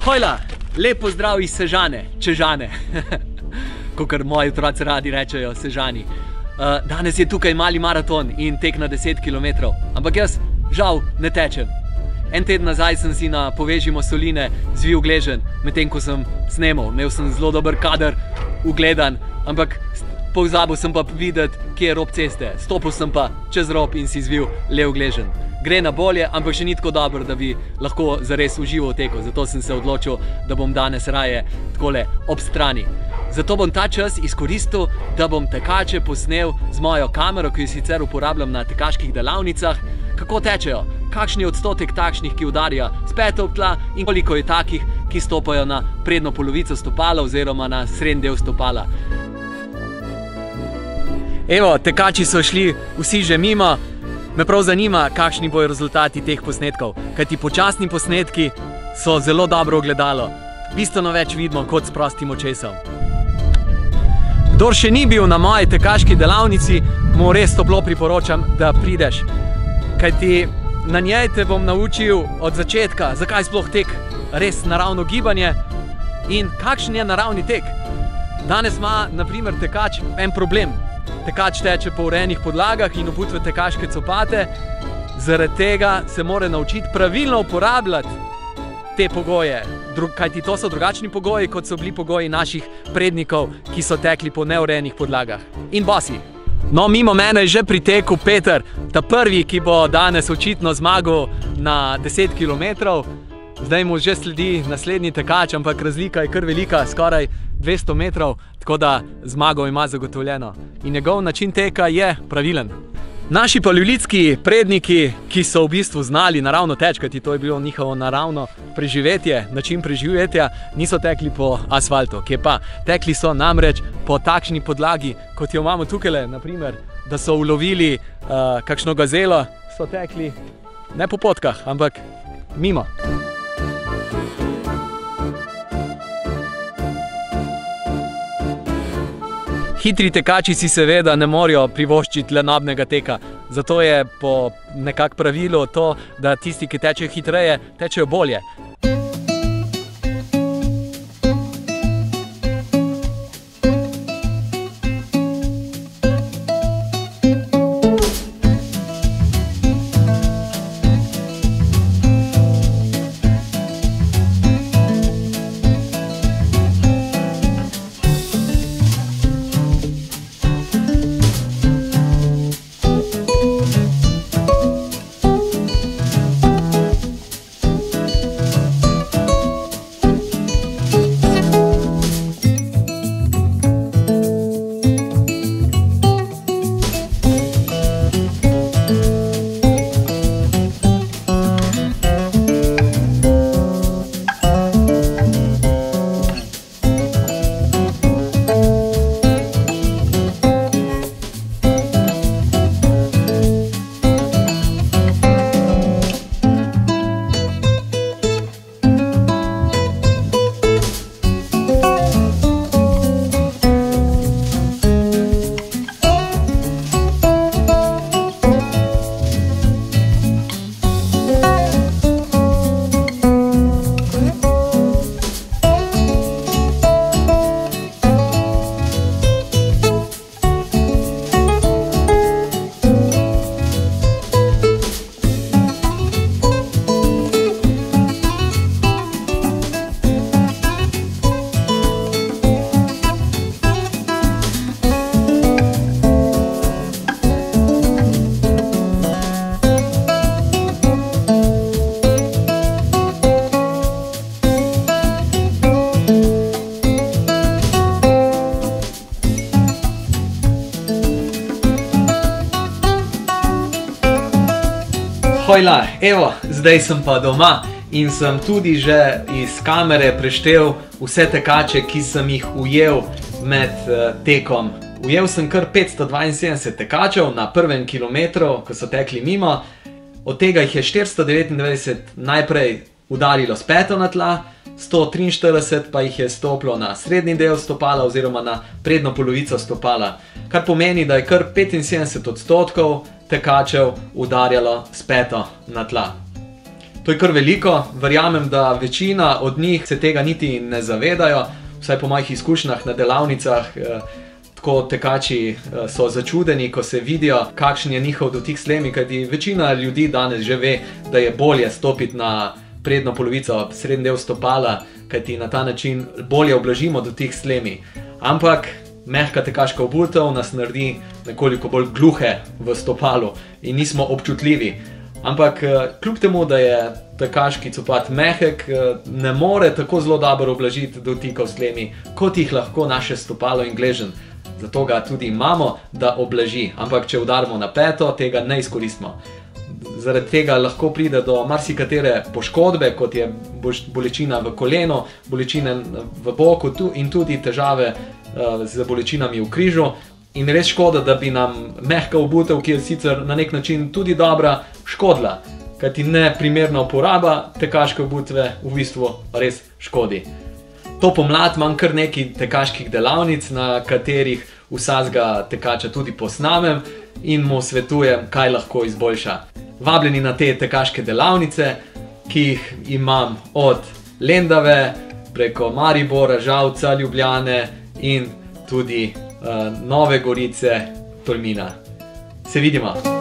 Hojla, lep pozdrav iz Sežane, Čežane, kakor moji otroci radi rečejo, Sežani. Danes je tukaj mali maraton in tek na 10 km, ampak jaz žal ne tečem. En teden nazaj sem si na Povežimo soline zvil gleženj, medtem ko sem snemal. Imel sem zelo dober kader, ugledan, ampak pozabil sem pa videti, kje je rob ceste. Stopil sem pa čez rob in si zvil lev gleženj. Gre na bolje, ampak še ni tako dobro, da bi lahko zares užival v teku. Zato sem se odločil, da bom danes raje takole ob strani. Zato bom ta čas izkoristil, da bom tekače posnel z mojo kamero, ki jo sicer uporabljam na tekaških delavnicah, kako tečejo, kakšen je odstotek takšnih, ki udarijo s peto v tla in koliko je takih, ki stopajo na prednjo polovico stopala oziroma na srednji del stopala. Evo, tekači so šli vsi že mimo. Me prav zanima, kakšni bojo rezultati teh posnetkov, kajti počasni posnetki so zelo dobro ogledalo. Bistveno več vidimo kot s prostim očesom. Kdor še ni bil na moji tekaški delavnici, mu res toplo priporočam, da prideš. Kajti na njej te bom naučil od začetka, zakaj sploh tek, res naravno gibanje in kakšen je naravni tek. Danes ima, na primer, tekač en problem. Tekač teče po urejenih podlagah in obutve tekaške copate, zaradi tega se mora naučiti pravilno uporabljati te pogoje, kajti to so drugačni pogoji, kot so bili pogoji naših prednikov, ki so tekli po neurejenih podlagah. In bosi. No, mimo mene je že pritekel Peter, ta prvi, ki bo danes očitno zmagal na 10 km. Zdaj mu že sledi naslednji tekač, ampak razlika je kar velika, skoraj 200 metrov, tako da zmago ima zagotovljeno. In njegov način teka je pravilen. Naši paleolitski predniki, ki so v bistvu znali naravno teči, kajti to je bilo njihovo naravno preživetje, način preživetja, niso tekli po asfaltu, kje pa tekli so namreč po takšni podlagi, kot jo imamo tukaj, naprimer, da so ulovili kakšno gazelo, so tekli ne po potkah, ampak mimo. Hitri tekači si seveda ne morejo privoščiti lenobnega teka, zato je po nekak pravilu to, da tisti, ki tečejo hitreje, tečejo bolje. Hojla, evo, zdaj sem pa doma in sem tudi že iz kamere preštel vse tekače, ki sem jih ujel med tekom. Ujel sem kar 572 tekačev na prvem kilometru, ko so tekli mimo. Od tega jih je 499 najprej udarilo s peto na tla, 143 pa jih je stopilo na srednji del stopala oziroma na prednjo polovico stopala, kar pomeni, da je kar 75% tekačev udarjalo s peto na tla. To je kar veliko, verjamem, da večina od njih se tega niti ne zavedajo, vsaj po mojih izkušnjah na delavnicah. Tako tekači so začudeni, ko se vidijo, kakšen je njihov dotik s tlemi, kajti večina ljudi danes že ve, da je bolje stopiti na prednjo polovico, srednji del stopala, kajti na ta način bolje ublažimo dotik s tlemi. Ampak mehka tekaška obutev nas naredi nekoliko bolj gluhe v stopalu in nismo občutljivi. Ampak kljub temu, da je tekaški copat mehek, ne more tako zelo dobro ublažiti dotikov s tlemi, kot jih lahko naše stopalo in gleženj. Zato ga tudi imamo, da oblaži. Ampak če udarimo na peto, tega ne izkoristimo. Zaradi tega lahko pride do marsikatere poškodbe, kot je bolečina v kolenu, bolečine v boku in tudi težave z bolečinami v križu. In res škoda, da bi nam mehka obutev, ki je sicer na nek način tudi dobra, škodila. Kajti neprimerna uporaba tekaške obutve v bistvu res škodi. To pomlad imam kar nekaj tekaških delavnic, na katerih vsakega tekača tudi posnamem in mu svetujem, kaj lahko izboljša. Vabljeni na te tekaške delavnice, ki jih imam od Lendave preko Maribora, Žalca, Ljubljane in tudi Nove Gorice, Tolmina. Se vidimo!